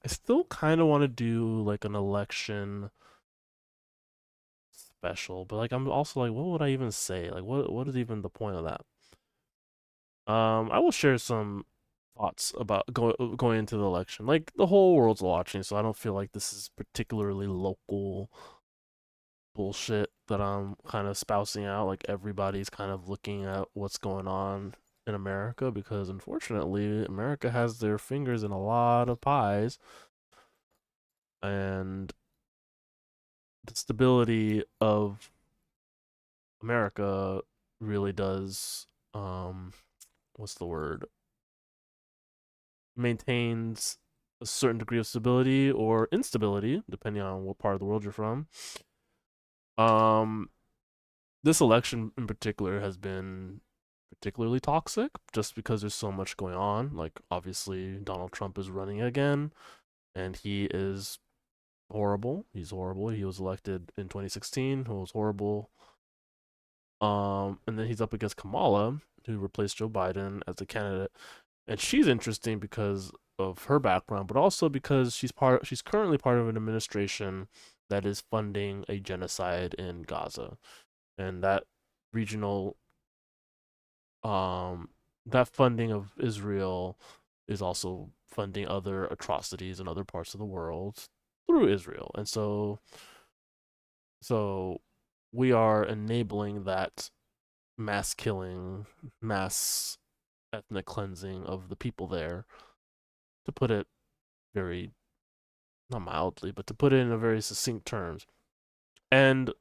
I still kind of want to do like an election special, but like I'm also like, what would I even say? Like, what is even the point of that? I will share some thoughts about going into the election. Like the whole world's watching, so I don't feel like this is particularly local bullshit that I'm kind of spousing out. Like everybody's kind of looking at what's going on in America because unfortunately, America has their fingers in a lot of pies, and the stability of America really does what's the word? Maintains a certain degree of stability or instability, depending on what part of the world you're from. Um, this election in particular has been particularly toxic just because there's so much going on. Like, obviously, Donald Trump is running again, and he is horrible. He's horrible. He was elected in 2016, who was horrible. And then he's up against Kamala, who replaced Joe Biden as the candidate, and she's interesting because of her background, but also because she's currently part of an administration that is funding a genocide in Gaza, and that regional um that funding of Israel is also funding other atrocities in other parts of the world through Israel. And so we are enabling that mass killing, mass ethnic cleansing of the people there, to put it very, not mildly, but to put it in a very succinct terms. And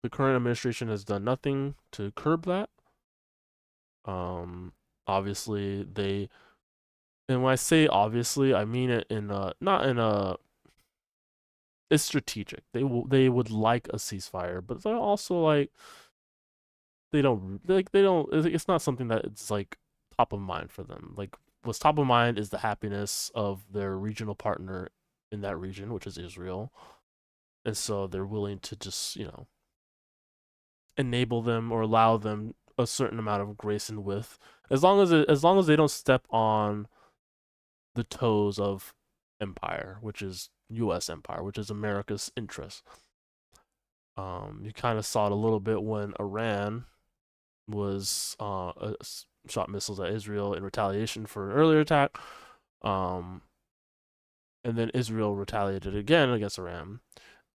the current administration has done nothing to curb that. Um, obviously they, and when I say obviously, I mean it in a not in a. It's strategic. They would like a ceasefire, but they're also like they don't. It's not something that it's like top of mind for them. Like what's top of mind is the happiness of their regional partner in that region, which is Israel, and so they're willing to just enable them or allow them a certain amount of grace and width, as long as they don't step on the toes of empire, which is U.S. empire, which is America's interest. You kind of saw it a little bit when Iran was shot missiles at Israel in retaliation for an earlier attack. Um, and then Israel retaliated again against Iran.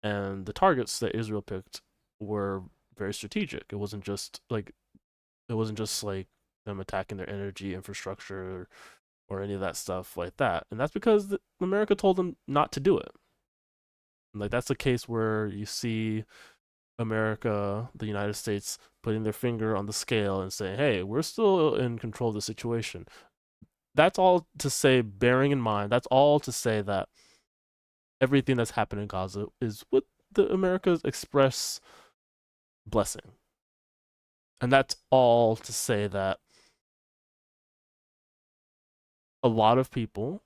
And the targets that Israel picked were very strategic. It wasn't just like them attacking their energy infrastructure or any of that stuff like that. And that's because America told them not to do it. Like that's a case where you see America, the United States, putting their finger on the scale and saying, "Hey, we're still in control of the situation." That's all to say, bearing in mind, that's all to say that everything that's happened in Gaza is with the America's express blessing. And that's all to say that a lot of people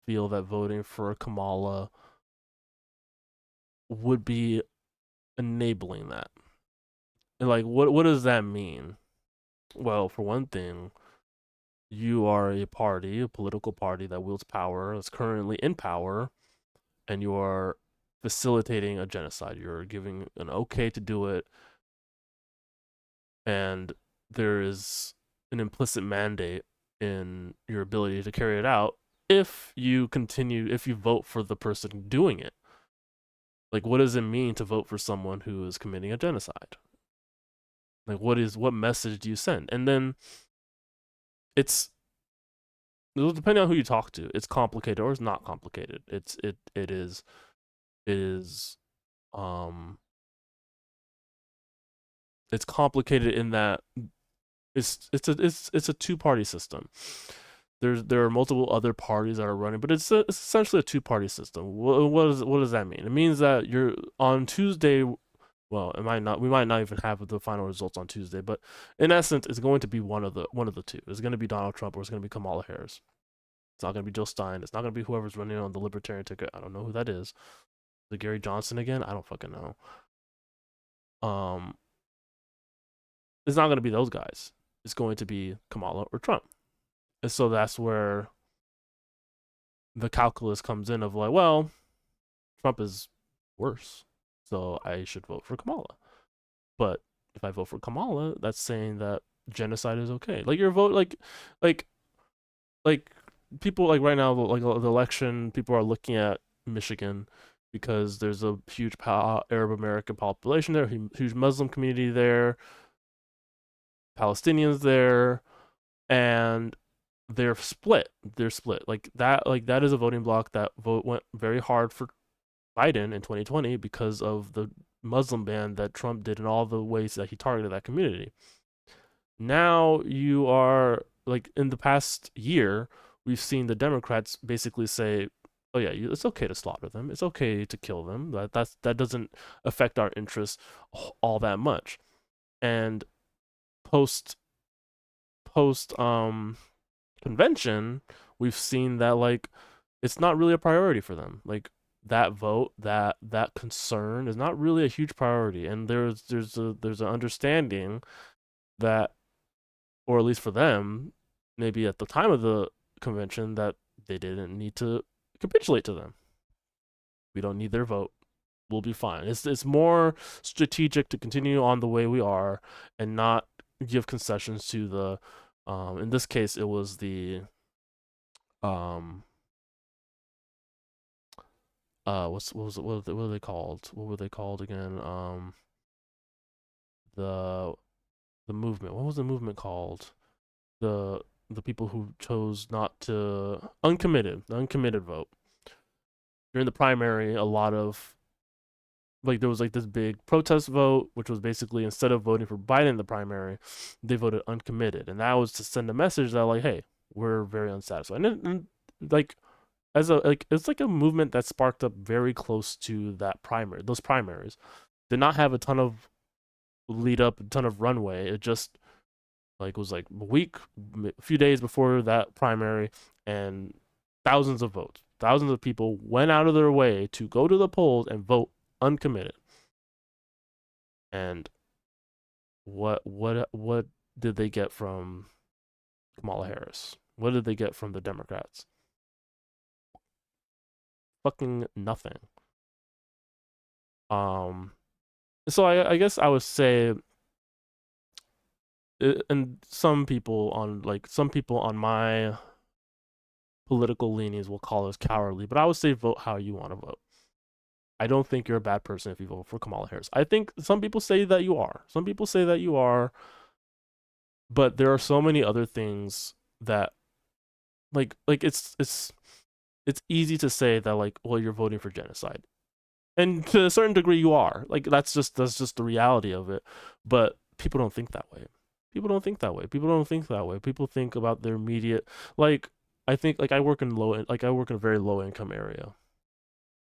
feel that voting for Kamala would be enabling that. And like what does that mean? Well, for one thing, you are a party, a political party that wields power, that's currently in power, and you are facilitating a genocide. You're giving an okay to do it, and there is an implicit mandate in your ability to carry it out if you vote for the person doing it. Like, what does it mean to vote for someone who is committing a genocide? Like, what message do you send? And then it's depending on who you talk to, it's complicated or it's not complicated. It is um it's complicated in that it's a two party system. There are multiple other parties that are running, but it's essentially a two party system. What does that mean? It means that you're on Tuesday. Well, it might not. We might not even have the final results on Tuesday, but in essence, it's going to be one of the two. It's going to be Donald Trump or it's going to be Kamala Harris. It's not going to be Joe Stein. It's not going to be whoever's running on the Libertarian ticket. I don't know who that is. The Gary Johnson again? I don't fucking know. Um, it's not going to be those guys. It's going to be Kamala or Trump. And so that's where the calculus comes in of like, well, Trump is worse, so I should vote for Kamala. But if I vote for Kamala, that's saying that genocide is okay. Like your vote, like like people like right now, like the election, people are looking at Michigan because there's a huge Arab American population there, huge Muslim community there, Palestinians there, and they're split. They're split. Like that is a voting bloc that vote went very hard for Biden in 2020 because of the Muslim ban that Trump did in all the ways that he targeted that community. Now you are like in the past year, we've seen the Democrats basically say, "Oh yeah, it's okay to slaughter them. It's okay to kill them. That doesn't affect our interests all that much." And post post convention, we've seen that like it's not really a priority for them. Like that vote, that concern is not really a huge priority, and there's an understanding that, or at least for them, maybe at the time of the convention, that they didn't need to capitulate to them. We don't need their vote. We'll be fine. It's more strategic to continue on the way we are and not give concessions to the. In this case, it was the um what were they called? What were they called again? The the movement. What was the movement called? The the people who chose not to uncommitted, the uncommitted vote. During the primary, a lot of like there was like this big protest vote, which was basically instead of voting for Biden in the primary, they voted uncommitted, and that was to send a message that like, hey, we're very unsatisfied, and like as a like it's like a movement that sparked up very close to that primary. Those primaries did not have a ton of lead up, a ton of runway. It just like was like a week, a few days before that primary, and thousands of votes, thousands of people went out of their way to go to the polls and vote uncommitted. And what did they get from Kamala Harris? What did they get from the Democrats? Fucking nothing. Um, so I guess I would say, and some people on my political leanings will call us cowardly, but I would say vote how you want to vote. I don't think you're a bad person if you vote for Kamala Harris. I think some people say that you are. Some people say that you are, but there are so many other things that like it's easy to say that like, well, you're voting for genocide. And to a certain degree you are. Like that's just the reality of it. But people don't think that way. People don't think that way. People don't think that way. People think about their immediate like I think like I work in a very low income area.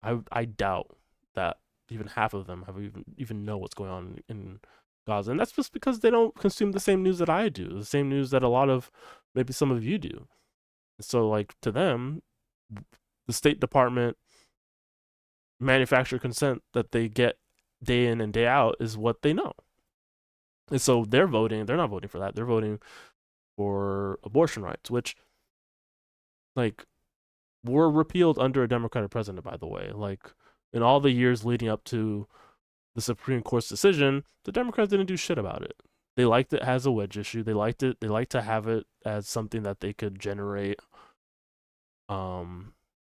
I doubt that even half of them have even know what's going on in Gaza, and that's just because they don't consume the same news that I do, the same news that a lot of maybe some of you do. So like to them, the State Department manufacturer consent that they get day in and day out is what they know. And so they're not voting for that. They're voting for abortion rights, which like were repealed under a Democratic president, by the way. Like in all the years leading up to the Supreme Court's decision, the Democrats didn't do shit about it. They liked it as a wedge issue. They liked it. They liked to have it as something that they could generate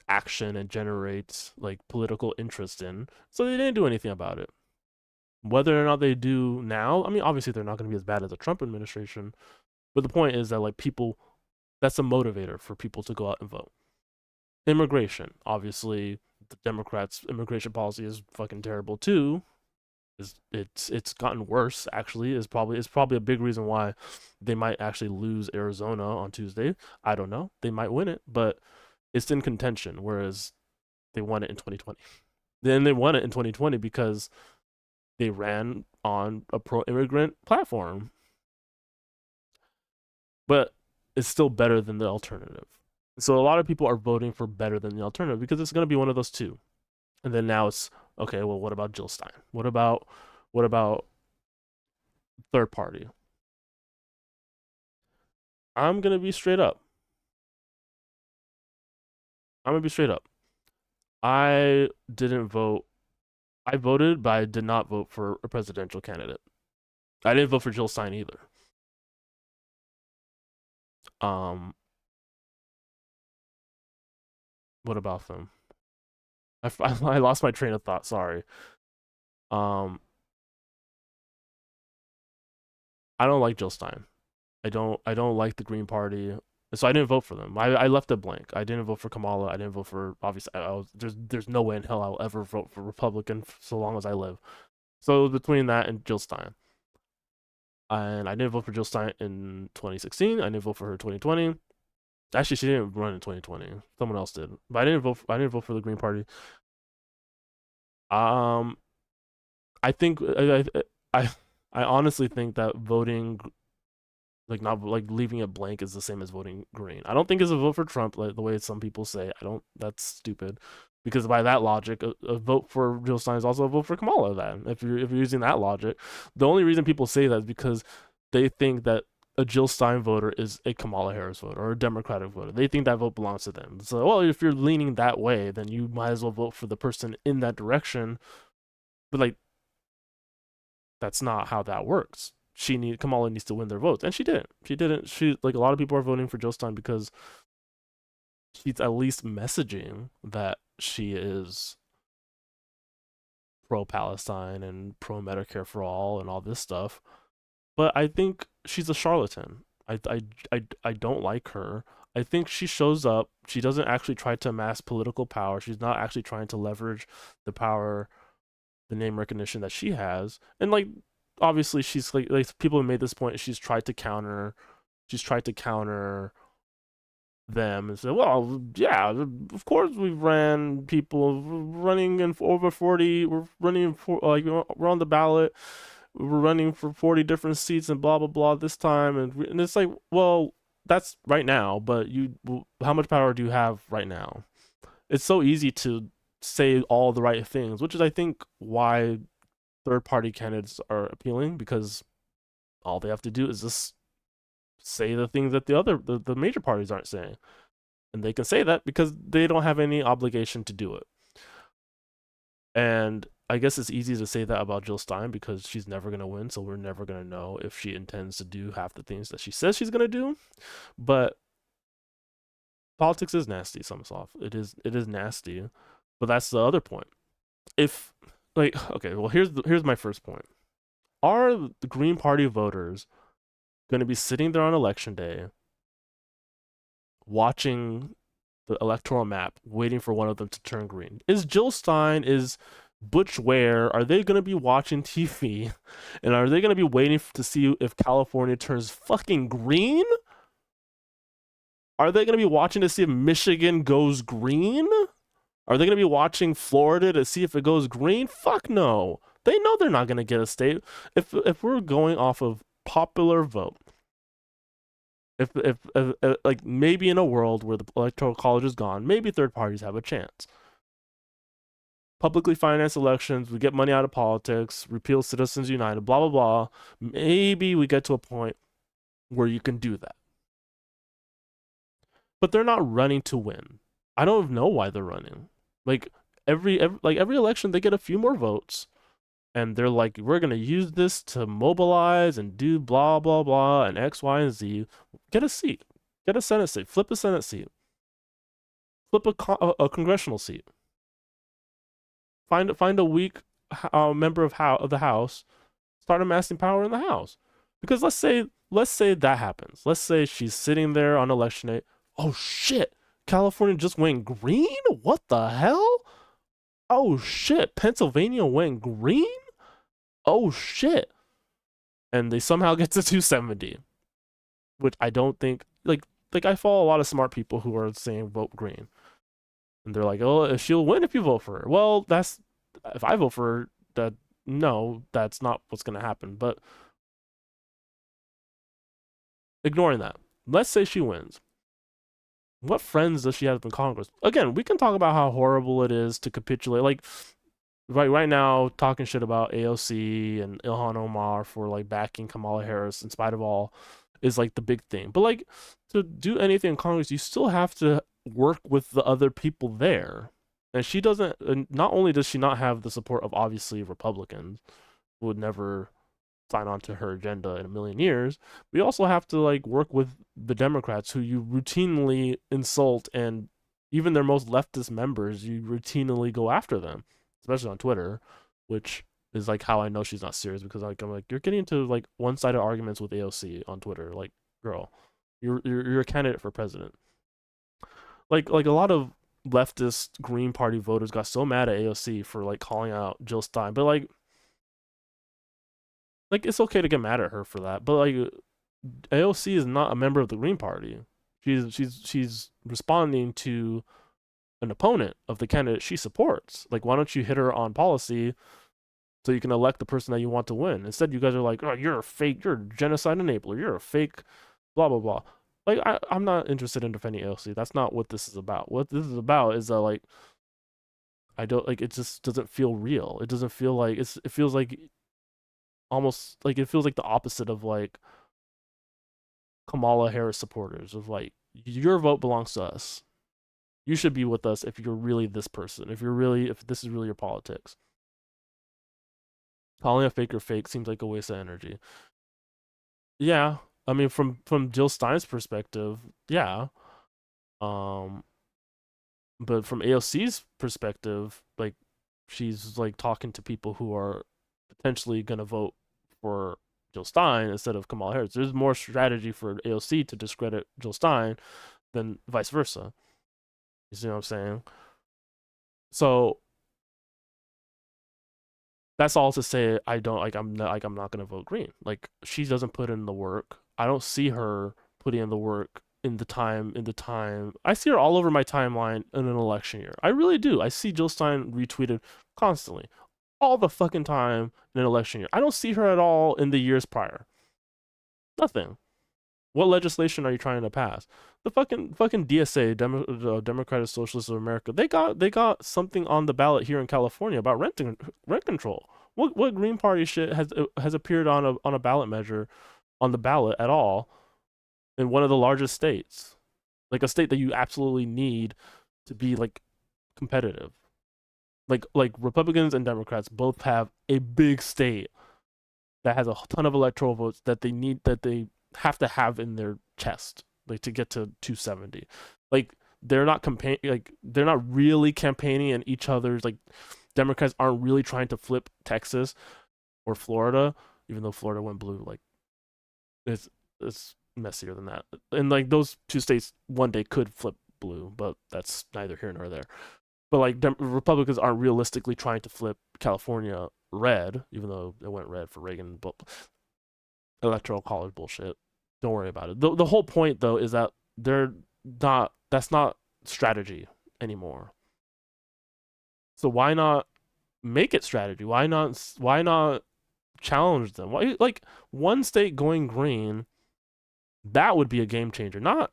action and generate like political interest in. So they didn't do anything about it. Whether or not they do now, I mean, obviously they're not going to be as bad as the Trump administration. But the point is that like people, that's a motivator for people to go out and vote. Immigration, obviously, the Democrats' immigration policy is fucking terrible too. It's gotten worse actually. Is probably a big reason why they might actually lose Arizona on Tuesday. I don't know. They might win it, but it's in contention. Whereas they won it in 2020. Then they won it in 2020 because they ran on a pro-immigrant platform. But it's still better than the alternative. So a lot of people are voting for better than the alternative because it's going to be one of those two. And then now it's okay. Well, what about Jill Stein? What about third party? I'm gonna be straight up. I'm gonna be straight up. I didn't vote. I voted, but I did not vote for a presidential candidate. I didn't vote for Jill Stein either. Um, what about them? I lost my train of thought. Sorry. Um, I don't like Jill Stein. I don't like the Green Party. So I didn't vote for them. I left it blank. I didn't vote for Kamala. I didn't vote for obviously. There's no way in hell I'll ever vote for Republican so long as I live. So it was between that and Jill Stein. And I didn't vote for Jill Stein in 2016. I didn't vote for her in 2020. Actually, she didn't run in 2020. Someone else did. But I didn't vote. I didn't vote for the Green Party. Um, I think I I honestly think that voting like not like leaving it blank is the same as voting green. I don't think it's a vote for Trump like the way some people say. I don't. That's stupid. Because by that logic, a vote for Jill Stein is also a vote for Kamala. Then, if you're using that logic, the only reason people say that is because they think that a Jill Stein voter is a Kamala Harris voter or a Democratic voter. They think that vote belongs to them. So, well, if you're leaning that way, then you might as well vote for the person in that direction. But like, that's not how that works. Kamala needs to win their votes, and she didn't. She didn't. She like a lot of people are voting for Jill Stein because she's at least messaging that she is pro Palestine and pro Medicare for all and all this stuff. But I think she's a charlatan. I don't like her. I think she shows up. She doesn't actually try to amass political power. She's not actually trying to leverage the power, the name recognition that she has. And like obviously she's like people have made this point, she's tried to counter them and say, well, yeah, of course we've ran people running in over 40, we're running for like we're on the ballot, we're running for 40 different seats and blah blah blah this time, and it's like, well, that's right now, but how much power do you have right now? It's so easy to say all the right things, which is I think why third party candidates are appealing, because all they have to do is just say the things that the major parties aren't saying. And they can say that because they don't have any obligation to do it. And I guess it's easy to say that about Jill Stein because she's never going to win, so we're never going to know if she intends to do half the things that she says she's going to do. But politics is nasty, Summersoft. It is nasty. But that's the other point. If like okay, well here's my first point. Are the Green Party voters going to be sitting there on election day watching the electoral map, waiting for one of them to turn green? Is Jill Stein, is Butch Ware, are they going to be watching TV and are they going to be waiting to see if California turns fucking green? Are they going to be watching to see if Michigan goes green? Are they going to be watching Florida to see if it goes green? Fuck no. They know they're not going to get a state. If we're going off of popular vote, if like maybe in a world where the electoral college is gone, maybe third parties have a chance. Publicly financed elections, we get money out of politics, repeal Citizens United, blah blah blah. Maybe we get to a point where you can do that. But they're not running to win. I don't know why they're running. Like every election, they get a few more votes, and they're like, we're gonna use this to mobilize and do blah blah blah and X, Y, and Z. Get a seat, get a Senate seat, flip a Senate seat, flip a congressional seat. Find a weak member of the House, start amassing power in the House. Because let's say that happens. Let's say she's sitting there on election day. Oh shit! California just went green? What the hell? Oh shit! Pennsylvania went green? Oh shit! And they somehow get to 270, which I don't think like I follow a lot of smart people who are saying vote green, and they're like, oh, she'll win if you vote for her. Well, that's if I vote for her, that no, that's not what's gonna happen. But ignoring that, let's say she wins. What friends does she have in Congress? Again, we can talk about how horrible it is to capitulate. Like right now, talking shit about AOC and Ilhan Omar for like backing Kamala Harris in spite of all is like the big thing. But like to do anything in Congress, you still have to work with the other people there. And she doesn't, and not only does she not have the support of obviously Republicans who would never sign on to her agenda in a million years, we also have to like work with the Democrats who you routinely insult, and even their most leftist members, you routinely go after them, especially on Twitter, which is like how I know she's not serious, because like I'm like, you're getting into like one-sided arguments with AOC on Twitter. Like, girl, you're a candidate for president. Like a lot of leftist Green Party voters got so mad at AOC for like calling out Jill Stein, but like it's okay to get mad at her for that. But like AOC is not a member of the Green Party. She's responding to an opponent of the candidate she supports. Like, why don't you hit her on policy so you can elect the person that you want to win? Instead, you guys are like, oh, you're a fake, you're a genocide enabler, you're a fake, blah blah blah. Like, I'm not interested in defending AOC. That's not what this is about. What this is about is like, I don't like, it just doesn't feel real. It doesn't feel like it feels like almost like it feels like the opposite of like Kamala Harris supporters, of like, your vote belongs to us. You should be with us if you're really this person. If this is really your politics. Calling a faker fake seems like a waste of energy. Yeah, I mean, from Jill Stein's perspective, yeah. Um, but from AOC's perspective, like, she's like talking to people who are potentially gonna vote for Jill Stein instead of Kamala Harris. There's more strategy for AOC to discredit Jill Stein than vice versa. You see what I'm saying? So that's all to say. I don't like. I'm not gonna vote Green. Like, she doesn't put in the work. I don't see her putting in the work in the time. I see her all over my timeline in an election year. I really do. I see Jill Stein retweeted constantly, all the fucking time in an election year. I don't see her at all in the years prior. Nothing. What legislation are you trying to pass? The fucking DSA, Democratic Socialists of America, they got something on the ballot here in California about rent control. What Green Party shit has appeared on a ballot measure, on the ballot at all, in one of the largest states, like a state that you absolutely need to be like competitive. Like Republicans and Democrats both have a big state that has a ton of electoral votes that they have to have in their chest, like, to get to 270. Like, they're not really campaigning in each other's, like, Democrats aren't really trying to flip Texas or Florida, even though Florida went blue. Like, it's messier than that. And like, those two states one day could flip blue, but that's neither here nor there. But like, Republicans aren't realistically trying to flip California red, even though it went red for Reagan. But electoral college bullshit. Don't worry about it. The whole point though is that they're not. That's not strategy anymore. So why not make it strategy? Why not challenge them? Why, like, one state going green? That would be a game changer. Not,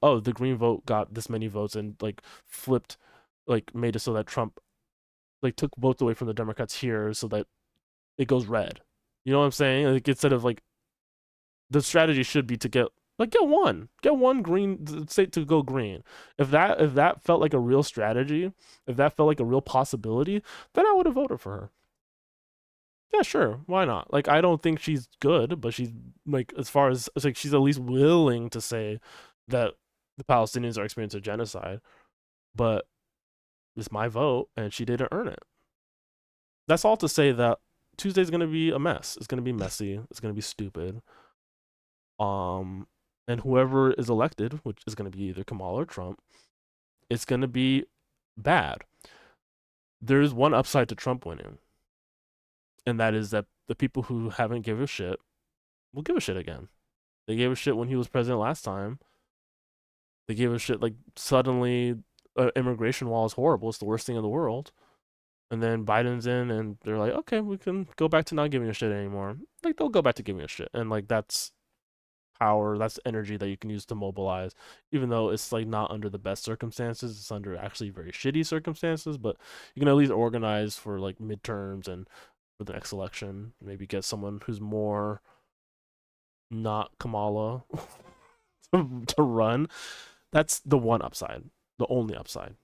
oh, the green vote got this many votes and like flipped, like made it so that Trump like took votes away from the Democrats here so that it goes red. You know what I'm saying? Like, instead of like, the strategy should be to get one green state to go green. If that felt like a real strategy, if that felt like a real possibility, then I would have voted for her. Yeah, sure, why not? Like, I don't think she's good, but she's like, as far as it's like, she's at least willing to say that the Palestinians are experiencing genocide. But it's my vote, and she didn't earn it. That's all to say that Tuesday's gonna be a mess. It's gonna be messy. It's gonna be stupid. Um, and whoever is elected, which is going to be either Kamala or Trump, it's going to be bad. There's one upside to Trump winning, and that is that the people who haven't given a shit will give a shit again. They gave a shit when he was president last time. They gave a shit like, suddenly, immigration wall is horrible. It's the worst thing in the world. And then Biden's in, and they're like, okay, we can go back to not giving a shit anymore. Like, they'll go back to giving a shit, and like, that's power, that's energy that you can use to mobilize, even though it's like not under the best circumstances. It's under actually very shitty circumstances, but you can at least organize for like midterms and for the next election. Maybe get someone who's more not Kamala to run. That's the one upside. The only upside.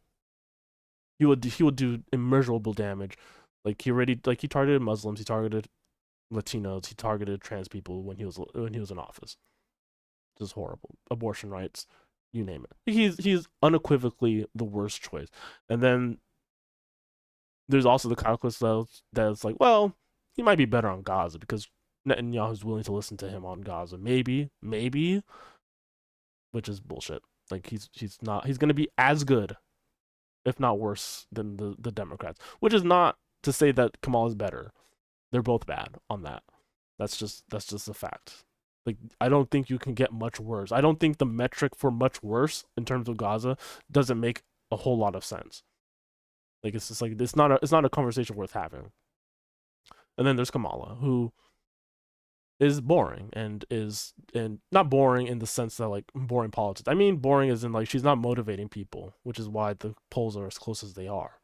He would do immeasurable damage. Like he targeted Muslims, he targeted Latinos, he targeted trans people when he was in office. Just horrible. Abortion rights, you name it. He's unequivocally the worst choice. And then there's also the calculus that's like, well, he might be better on Gaza because Netanyahu's willing to listen to him on Gaza. Maybe, which is bullshit. Like he's not. He's gonna be as good, if not worse, than the Democrats. Which is not to say that Kamal is better. They're both bad on that. That's just a fact. Like I don't think you can get much worse. I don't think the metric for much worse in terms of Gaza doesn't make a whole lot of sense. Like it's just like it's not a conversation worth having. And then there's Kamala, who is boring and not boring in the sense that like boring politics. I mean boring as in like she's not motivating people, which is why the polls are as close as they are.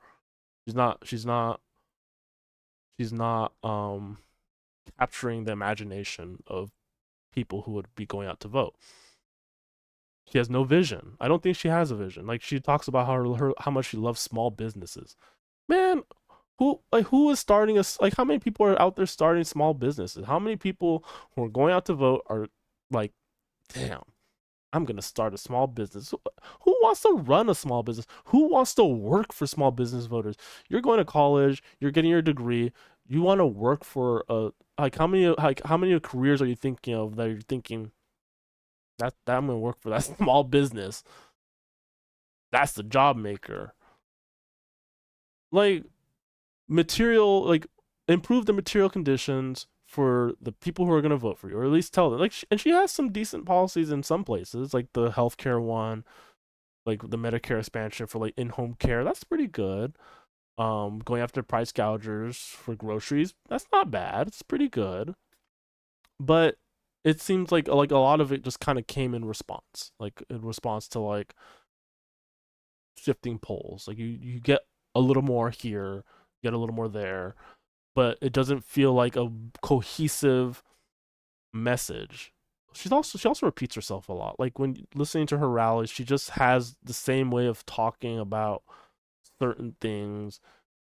She's not capturing the imagination of people who would be going out to vote. She has no vision. I don't think she has a vision. Like she talks about how much she loves small businesses. Man, who is starting like how many people are out there starting small businesses? How many people who are going out to vote are like, damn, I'm gonna start a small business. Who wants to run a small business? Who wants to work for small business voters? You're going to college, you're getting your degree, you want to work for a how many careers are you thinking of that you're thinking that I'm gonna work for that small business? That's the job maker. Like material, like improve the material conditions for the people who are going to vote for you, or at least tell them. Like, and she has some decent policies in some places, like the healthcare one, like the Medicare expansion for like in-home care. That's pretty good. Going after price gougers for groceries. That's not bad. It's pretty good. But it seems like a lot of it just kind of came in response, like in response to like shifting polls. Like you get a little more here, get a little more there, but it doesn't feel like a cohesive message. She also repeats herself a lot. Like when listening to her rallies, she just has the same way of talking about certain things.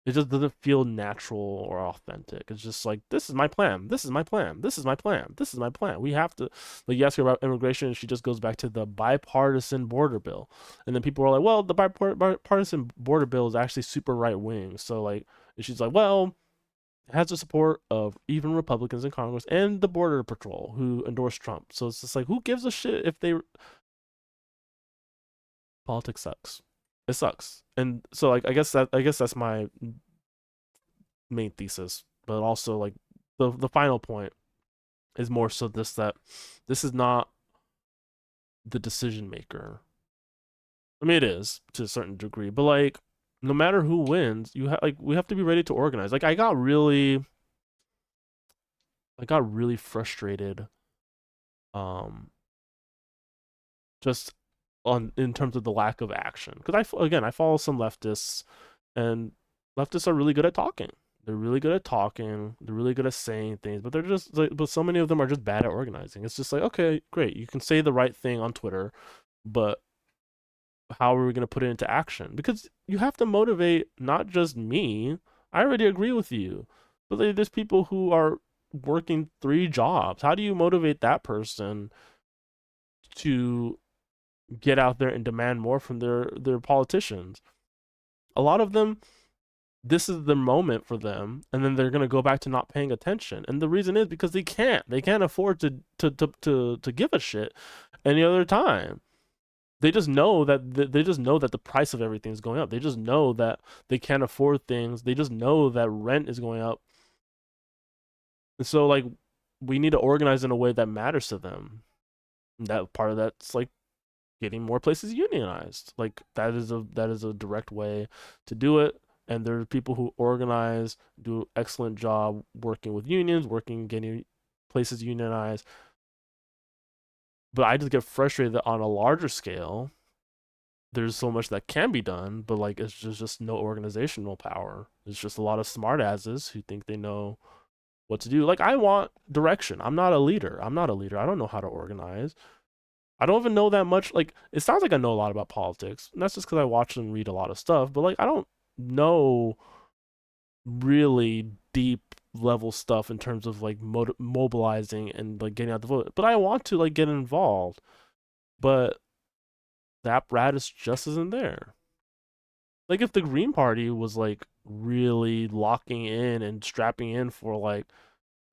It just doesn't feel natural or authentic. It's just like, this is my plan. This is my plan. This is my plan. This is my plan. We have to, like, you ask her about immigration, and she just goes back to the bipartisan border bill. And then people are like, well, the bipartisan border bill is actually super right wing. So, like, and she's like, well, it has the support of even Republicans in Congress and the Border Patrol who endorse Trump. So it's just like, who gives a shit if they. Politics sucks. It sucks. And so, like, I guess that's my main thesis, but also like the final point is more so that this is not the decision maker. I mean, it is to a certain degree, but like no matter who wins, we have to be ready to organize. Like I got really frustrated, um, just on in terms of the lack of action because I follow some leftists, and leftists are really good at talking. They're really good at talking. They're really good at saying things, but they're just like, but so many of them are just bad at organizing. It's just like, okay, great, you can say the right thing on Twitter, but how are we going to put it into action? Because you have to motivate not just me. I already agree with you, but there's people who are working 3 jobs. How do you motivate that person to get out there and demand more from their politicians? A lot of them, this is the moment for them, and then they're gonna go back to not paying attention. And the reason is because they can't afford to give a shit any other time. They just know that the price of everything is going up. They just know that they can't afford things. They just know that rent is going up. And so like we need to organize in a way that matters to them. And that part of that's like getting more places unionized. Like that is a direct way to do it. And there are people who organize, do an excellent job working with unions, getting places unionized. But I just get frustrated that on a larger scale, there's so much that can be done, but like it's just no organizational power. It's just a lot of smartasses who think they know what to do. Like I want direction. I'm not a leader. I don't know how to organize. I don't even know that much. Like, it sounds like I know a lot about politics. And that's just because I watch and read a lot of stuff. But like, I don't know really deep level stuff in terms of like mobilizing and like getting out the vote. But I want to like get involved. But the apparatus just isn't there. Like, if the Green Party was like really locking in and strapping in for like,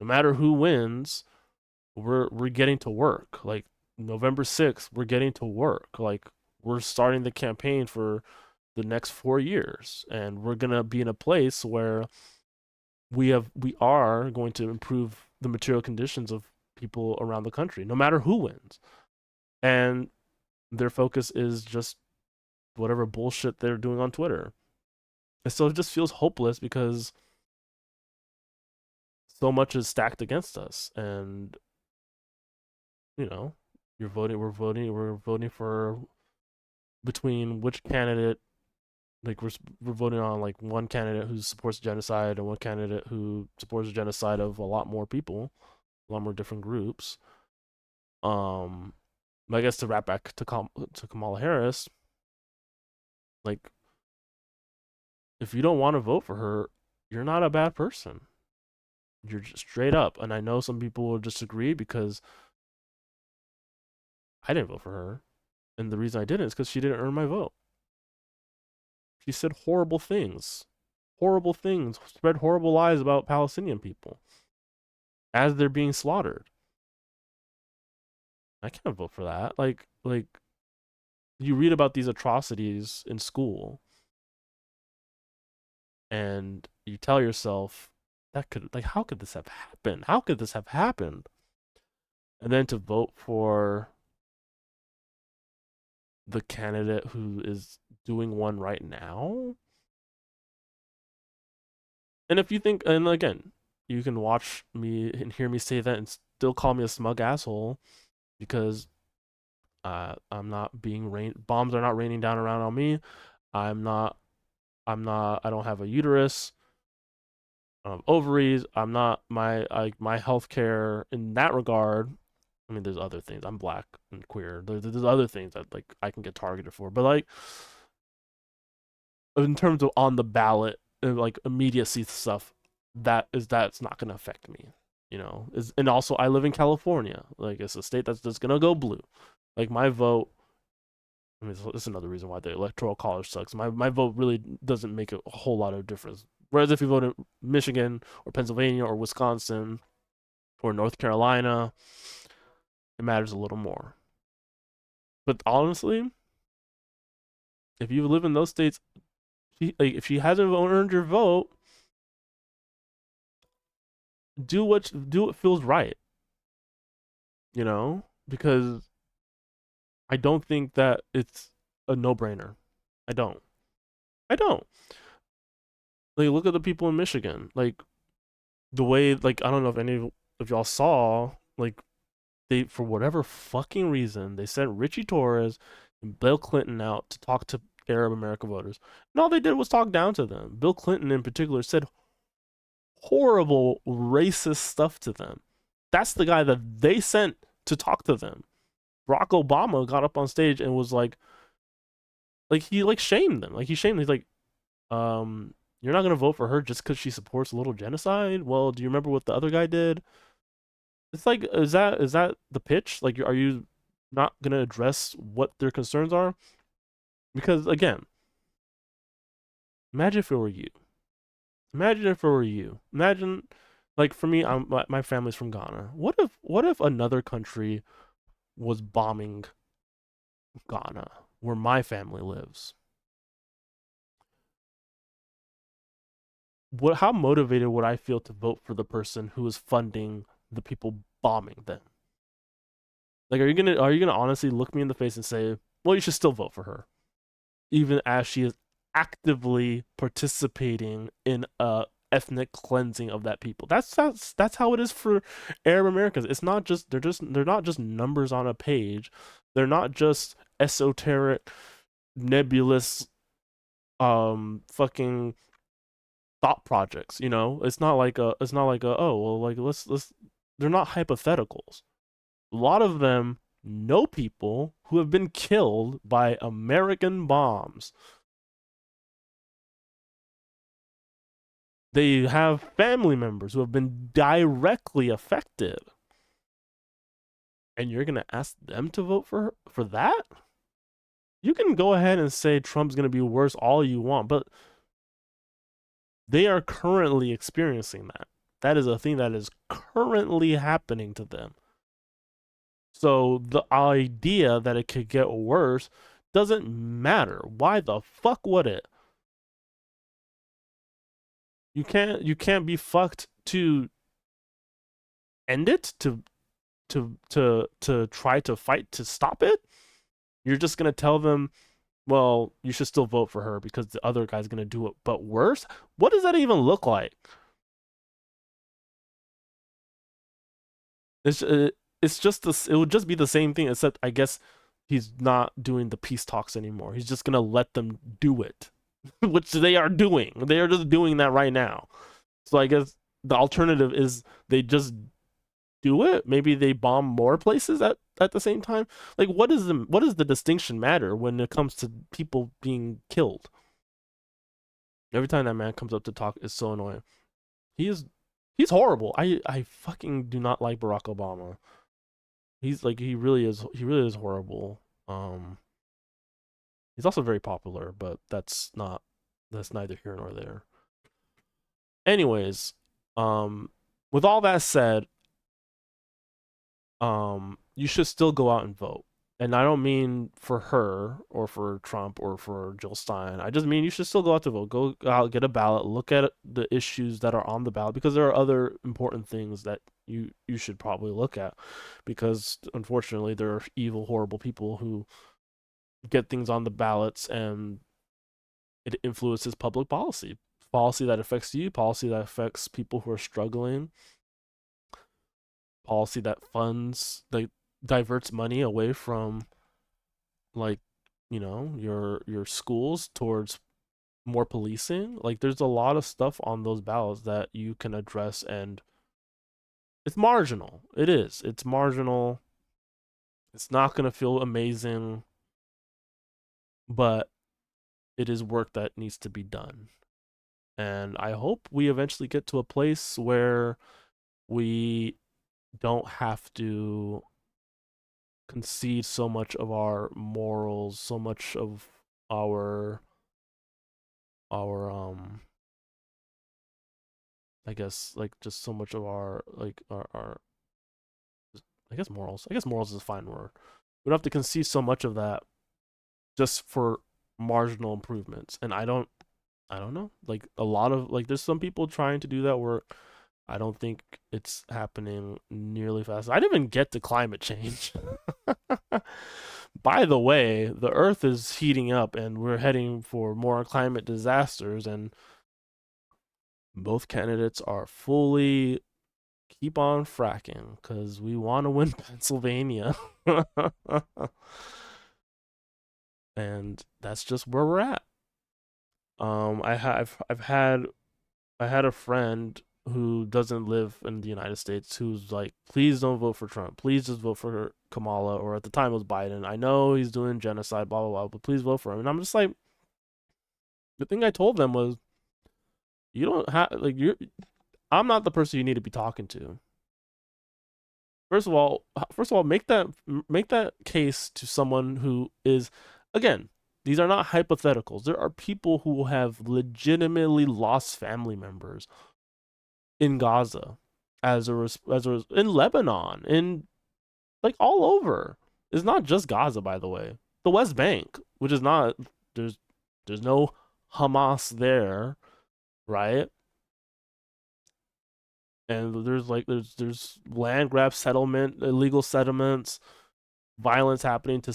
no matter who wins, we're getting to work. Like November 6th, we're getting to work. Like, we're starting the campaign for the next 4 years, and we're gonna be in a place where we are going to improve the material conditions of people around the country, no matter who wins. And their focus is just whatever bullshit they're doing on Twitter. And so it just feels hopeless because so much is stacked against us. And, you know, we're voting for between which candidate, like we're voting on like one candidate who supports genocide and one candidate who supports the genocide of a lot more people, a lot more different groups. Um, I guess to wrap back to Kamala Harris, like, if you don't want to vote for her, you're not a bad person. You're just straight up. And I know some people will disagree because I didn't vote for her. And the reason I didn't is because she didn't earn my vote. She said horrible things, spread horrible lies about Palestinian people as they're being slaughtered. I can't vote for that. Like you read about these atrocities in school and you tell yourself that could, like, how could this have happened? How could this have happened? And then to vote for the candidate who is doing one right now. And if you think, and again, you can watch me and hear me say that and still call me a smug asshole because I'm not being bombs are not raining down around on me. I'm not I don't have a uterus. I don't have ovaries. I'm not my health care in that regard. I mean, there's other things. I'm black and queer. There's other things that like I can get targeted for. But like, in terms of on the ballot and like immediacy stuff, that's not gonna affect me. And also I live in California. Like, it's a state that's just gonna go blue. Like, my vote. I mean, it's another reason why the electoral college sucks. My vote really doesn't make a whole lot of difference. Whereas if you vote in Michigan or Pennsylvania or Wisconsin or North Carolina, it matters a little more. But honestly, if you live in those states, if she hasn't earned your vote, do what feels right. Because I don't think that it's a no-brainer. I don't. I don't. Like, look at the people in Michigan. Like, the way, like, I don't know if any of y'all saw, like, they, for whatever fucking reason, they sent Richie Torres and Bill Clinton out to talk to Arab American voters. And all they did was talk down to them. Bill Clinton, in particular, said horrible, racist stuff to them. That's the guy that they sent to talk to them. Barack Obama got up on stage and was like he like shamed them. Like, he shamed them. He's like, you're not gonna vote for her just because she supports a little genocide? Well, do you remember what the other guy did? It's like, is that the pitch? Like, are you not gonna address what their concerns are? Because again, imagine if it were you. Imagine if it were you. Imagine, like, for me, my family's from Ghana. What if another country was bombing Ghana, where my family lives? How motivated would I feel to vote for the person who is funding the people bombing them? Like, are you gonna honestly look me in the face and say, well, you should still vote for her, even as she is actively participating in a ethnic cleansing of that people? That's how it is for Arab Americans. It's not just they're not just numbers on a page. They're not just esoteric, nebulous, fucking thought projects. It's not like a, oh well, like, let's they're not hypotheticals. A lot of them know people who have been killed by American bombs. They have family members who have been directly affected. And you're going to ask them to vote for that? You can go ahead and say Trump's going to be worse all you want, but they are currently experiencing that. That is a thing that is currently happening to them. So the idea that it could get worse doesn't matter. Why the fuck would it? You can't be fucked to end it, to try to fight to stop it. You're just gonna tell them, well, you should still vote for her because the other guy's gonna do it, but worse. What does that even look like? It's just this. It would just be the same thing, except I guess he's not doing the peace talks anymore. He's just gonna let them do it, which they are doing. They are just doing that right now. So I guess the alternative is they just do it. Maybe they bomb more places at the same time. Like, what does the distinction matter when it comes to people being killed? Every time that man comes up to talk, it's so annoying. He is he's horrible. I fucking do not like Barack Obama. He's like he really is horrible. He's also very popular, but that's neither here nor there. Anyways, with all that said, you should still go out and vote. And I don't mean for her or for Trump or for Jill Stein. I just mean you should still go out to vote. Go out, get a ballot, look at the issues that are on the ballot because there are other important things that you should probably look at because unfortunately there are evil, horrible people who get things on the ballots and it influences public policy. Policy that affects you, policy that affects people who are struggling, policy that funds like diverts money away from like your schools towards more policing. Like there's a lot of stuff on those ballots that you can address and it's marginal. It's marginal. It's not going to feel amazing, but it is work that needs to be done. And I hope we eventually get to a place where we don't have to concede so much of our morals, so much of our our I guess like just so much of our like our I guess morals. I guess morals is a fine word. We don't have to concede so much of that just for marginal improvements. And I don't know. Like a lot of like there's some people trying to do that work. I don't think it's happening nearly fast. I didn't even get to climate change. By the way, the earth is heating up and we're heading for more climate disasters and both candidates are fully keep on fracking because we want to win Pennsylvania. And that's just where we're at. I had a friend who doesn't live in the United States who's like, please don't vote for Trump. Please just vote for Kamala, or at the time it was Biden. I know he's doing genocide, blah blah blah, but please vote for him. And I'm just like, the thing I told them was, you don't have like you're. I'm not the person you need to be talking to. First of all, make that case to someone who is, again, these are not hypotheticals. There are people who have legitimately lost family members in Gaza, in Lebanon, in like all over. It's not just Gaza, by the way. The West Bank, which is not there's no Hamas there, right? And there's land grab settlement, illegal settlements, violence happening to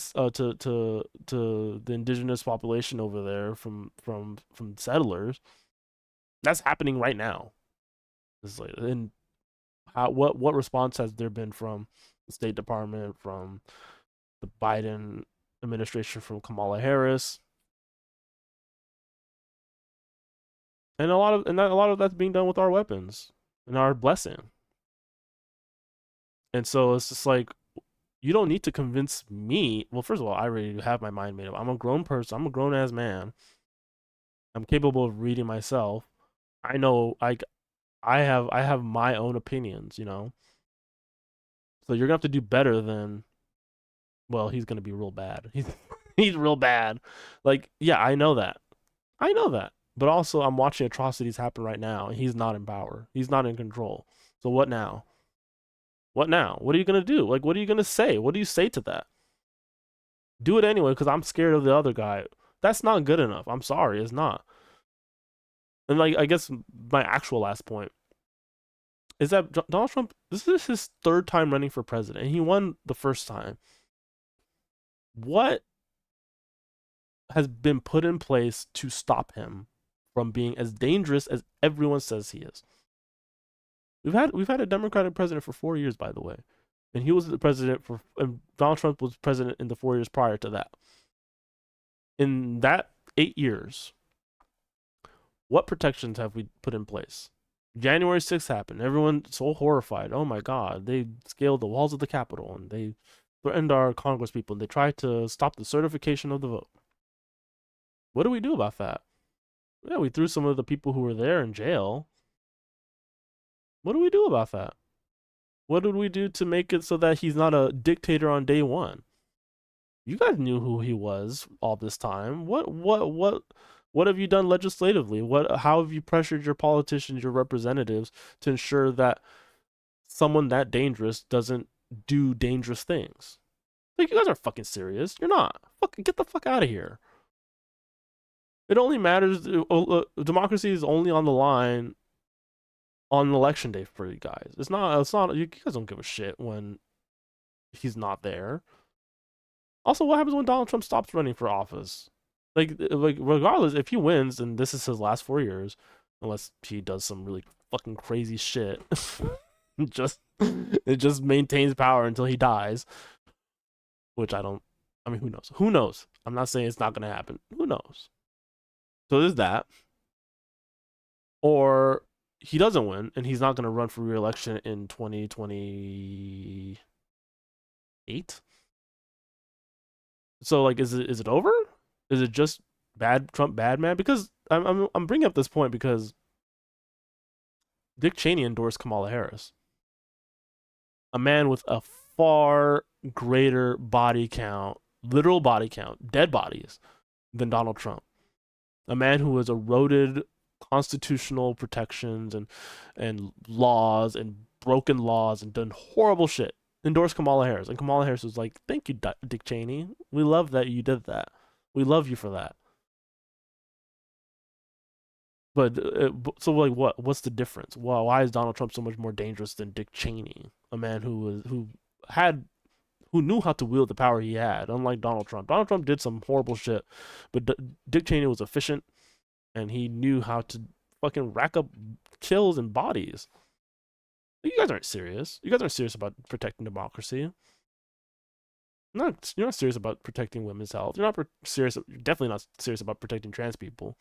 the indigenous population over there from settlers. That's happening right now. It's like, and what response has there been from the State Department, from the Biden administration, from Kamala Harris, and a lot of that's being done with our weapons and our blessing. And so it's just like You don't need to convince me. Well, first of all, I already have my mind made up. I'm a grown person. I'm a grown ass man. I'm capable of reading myself. I know I have my own opinions, you know. So you're gonna have to do better than, well, he's gonna be real bad. He's real bad. Like, yeah, I know that. I know that. But also I'm watching atrocities happen right now and he's not in power. He's not in control. So what now? What now? What are you gonna do? Like, what are you gonna say? What do you say to that? Do it anyway, because I'm scared of the other guy. That's not good enough. I'm sorry, it's not. And like, I guess my actual last point is that Donald Trump, this is his third time running for president, and he won the first time. What has been put in place to stop him from being as dangerous as everyone says he is? We've had a Democratic president for 4 years, by the way, and he was the president for, and Donald Trump was president in the 4 years prior to that. In that 8 years, what protections have we put in place? January 6th happened. Everyone so horrified. Oh my God. They scaled the walls of the Capitol and they threatened our Congress people and they tried to stop the certification of the vote. What do we do about that? Yeah, we threw some of the people who were there in jail. What do we do about that? What did we do to make it so that he's not a dictator on day one? You guys knew who he was all this time. What have you done legislatively? How have you pressured your politicians, your representatives to ensure that someone that dangerous doesn't do dangerous things? Like, you guys are fucking serious. You're not. Fuck, get the fuck out of here. It only matters. Democracy is only on the line on election day for you guys. It's not. It's not. You guys don't give a shit when he's not there. Also, what happens when Donald Trump stops running for office? Like regardless, if he wins and this is his last 4 years, unless he does some really fucking crazy shit, just it just maintains power until he dies. Which I don't. I mean, who knows? Who knows? I'm not saying it's not gonna happen. Who knows? So there's that. Or he doesn't win and he's not gonna run for re-election in 2028. So like, is it over? Is it just bad Trump bad man? Because I'm bringing up this point because Dick Cheney endorsed Kamala Harris, a man with a far greater body count, literal body count, dead bodies, than Donald Trump. A man who has eroded constitutional protections and laws and broken laws and done horrible shit. Endorsed Kamala Harris, and Kamala Harris was like, "Thank you, Dick Cheney. We love that you did that. We love you for that." But so like, what's the difference? Well, why is Donald Trump so much more dangerous than Dick Cheney, a man had who knew how to wield the power he had, unlike Donald Trump. Donald Trump did some horrible shit, but Dick Cheney was efficient and he knew how to fucking rack up kills and bodies. You guys aren't serious. You guys aren't serious about protecting democracy. You're not serious about protecting women's health. You're not serious. You're definitely not serious about protecting trans people.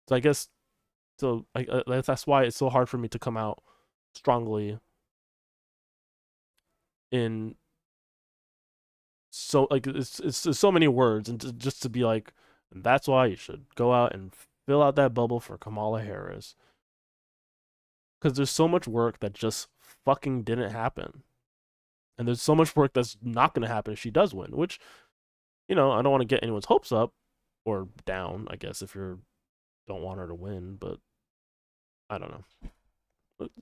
So I guess that's why it's so hard for me to come out strongly in so like it's so many words and just to be like, that's why you should go out and fill out that bubble for Kamala Harris, because there's so much work that just fucking didn't happen, and there's so much work that's not going to happen if she does win, which, I don't want to get anyone's hopes up or down, I guess, if you don't want her to win, but I don't know.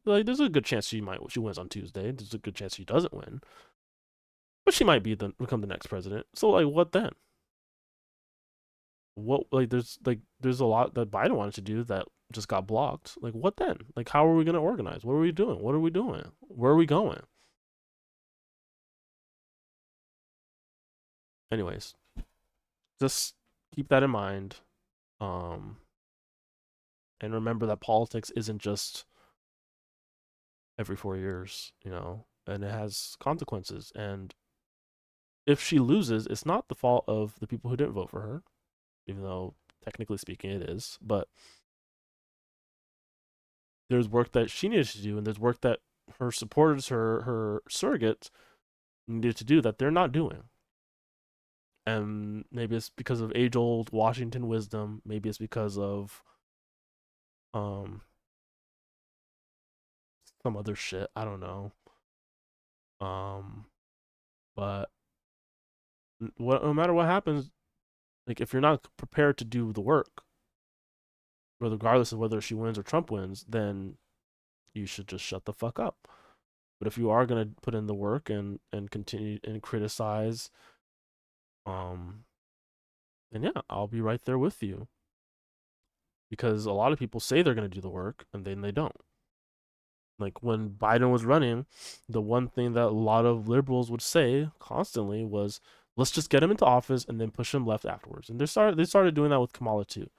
Like, there's a good chance she wins on Tuesday. There's a good chance she doesn't win, but she might become the next president. So like, what then? What, like, there's a lot that Biden wanted to do that just got blocked. Like, what then? Like, how are we gonna organize? What are we doing? What are we doing? Where are we going? Anyways, just keep that in mind. Um, and remember that politics isn't just every 4 years, and it has consequences. And if she loses, it's not the fault of the people who didn't vote for her, even though technically speaking it is. But there's work that she needs to do, and there's work that her supporters, her surrogates needed to do that they're not doing. And maybe it's because of age old Washington wisdom. Maybe it's because of um some other shit. I don't know. Um, but no matter what happens, like if you're not prepared to do the work, regardless of whether she wins or Trump wins, then you should just shut the fuck up. But if you are gonna put in the work and continue and criticize, um, then yeah, I'll be right there with you. Because a lot of people say they're gonna do the work and then they don't. Like when Biden was running, the one thing that a lot of liberals would say constantly was, "Let's just get him into office and then push him left afterwards." And they started doing that with Kamala too.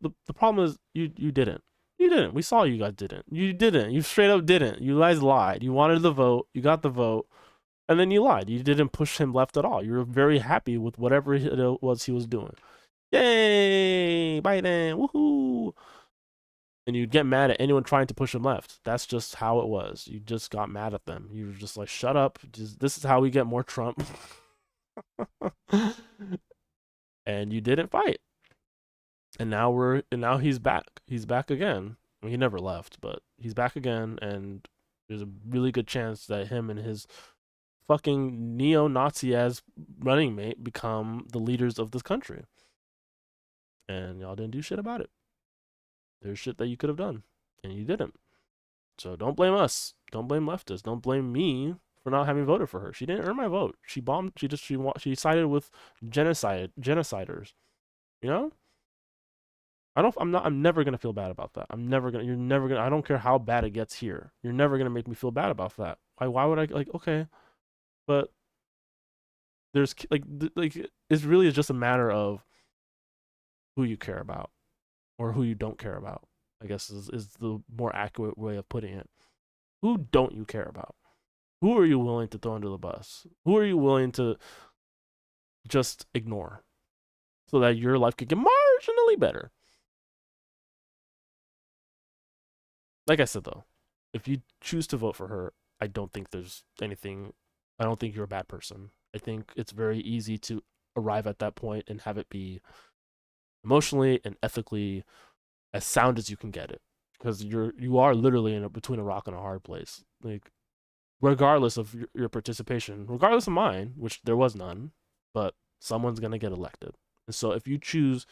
The problem is you didn't. You didn't. We saw you guys didn't. You didn't. You straight up didn't. You guys lied. You wanted the vote. You got the vote. And then you lied. You didn't push him left at all. You were very happy with whatever it was he was doing. Yay, Biden. Woohoo. And you'd get mad at anyone trying to push him left. That's just how it was. You just got mad at them. You were just like, shut up. This is how we get more Trump. And you didn't fight. And now he's back. He's back again. I mean, he never left, but he's back again, and there's a really good chance that him and his fucking neo-Nazi as running mate become the leaders of this country. And y'all didn't do shit about it. There's shit that you could have done, and you didn't. So don't blame us. Don't blame leftists. Don't blame me for not having voted for her. She didn't earn my vote. She bombed. She sided with genociders. You know. I'm never gonna feel bad about that. You're never gonna. I don't care how bad it gets here. You're never gonna make me feel bad about that. Why would I like? Okay, but there's like it's really just a matter of who you care about or who you don't care about. I guess is the more accurate way of putting it. Who don't you care about? Who are you willing to throw under the bus? Who are you willing to just ignore so that your life could get marginally better? Like I said though, if you choose to vote for her, I don't think there's anything. I don't think you're a bad person. I think it's very easy to arrive at that point and have it be emotionally and ethically as sound as you can get it, because you are literally between a rock and a hard place. Like regardless of your participation, regardless of mine, which there was none, but someone's gonna get elected. And so if you choose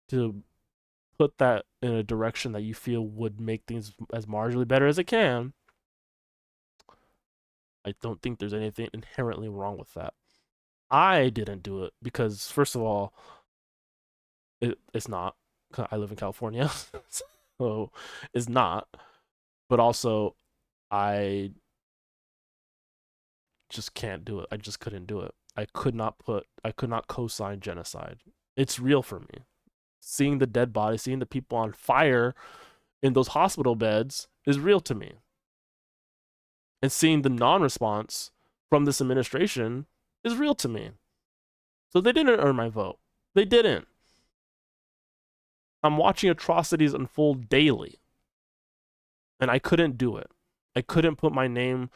to put that in a direction that you feel would make things as marginally better as it can, I don't think there's anything inherently wrong with that. I didn't do it because, first of all, it's not. I live in California, so it's not. But also, I just can't do it. I just couldn't do it. I could not co-sign genocide. It's real for me. Seeing the dead bodies, seeing the people on fire in those hospital beds is real to me. And seeing the non-response from this administration is real to me. So they didn't earn my vote. They didn't. I'm watching atrocities unfold daily. And I couldn't do it. I couldn't put my name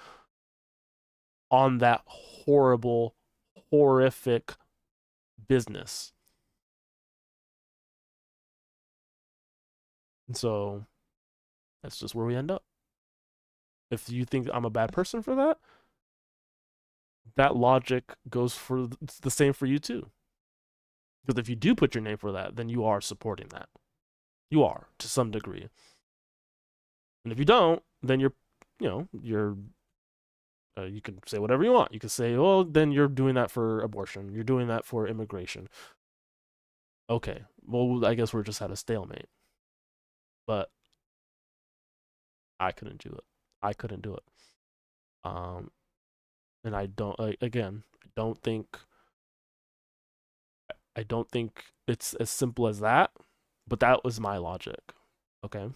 on that horrible, horrific business. And so that's just where we end up. If you think I'm a bad person for that, that logic goes for it's the same for you too. Because if you do put your name for that, then you are supporting that. You are to some degree. And if you don't, then you're you can say whatever you want. You can say, well, then you're doing that for abortion. You're doing that for immigration. Okay, well, I guess we're just at a stalemate. But I couldn't do it. I couldn't do it. Um, and I don't. Again, I don't think it's as simple as that. But that was my logic. Okay,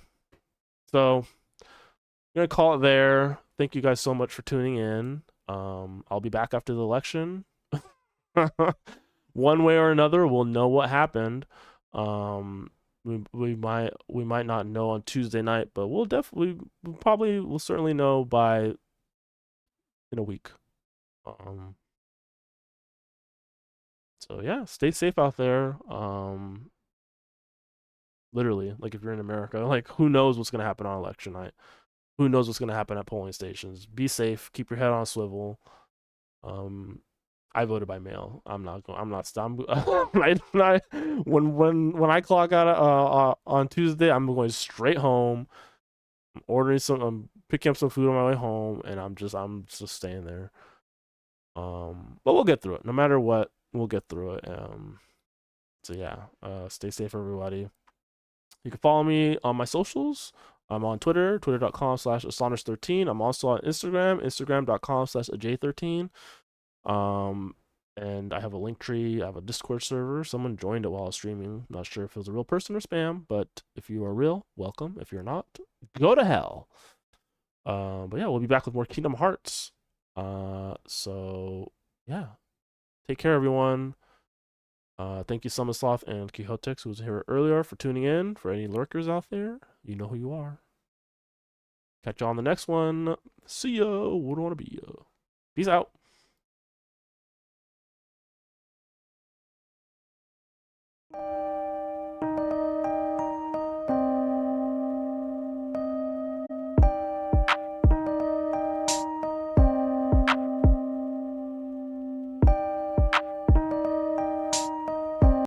so I'm gonna call it there. Thank you guys so much for tuning in. I'll be back after the election. One way or another, we'll know what happened. Um, we might not know on Tuesday night, but we'll certainly know by in a week. Um, so yeah, stay safe out there. Literally, like if you're in America, like who knows what's gonna happen on election night? Who knows what's gonna happen at polling stations? Be safe. Keep your head on a swivel. Um, I voted by mail. I'm not going. I'm not. When I clock out on Tuesday, I'm going straight home. I'm ordering some. I'm picking up some food on my way home, and I'm just staying there. But we'll get through it. No matter what, we'll get through it. So yeah. Stay safe, everybody. You can follow me on my socials. I'm on Twitter, twitter.com/Asanish13. I'm also on Instagram, instagram.com/AJ13. And I have a link tree. I have a Discord server. Someone joined it while I was streaming. Not sure if it was a real person or spam, but if you are real, welcome. If you're not, go to hell. But yeah, we'll be back with more Kingdom Hearts. So yeah, take care, everyone. Thank you, Summersoft and Quixotex, who was here earlier, for tuning in. For any lurkers out there, you know who you are. Catch you on the next one. See ya. What do I want to be ya? Peace out.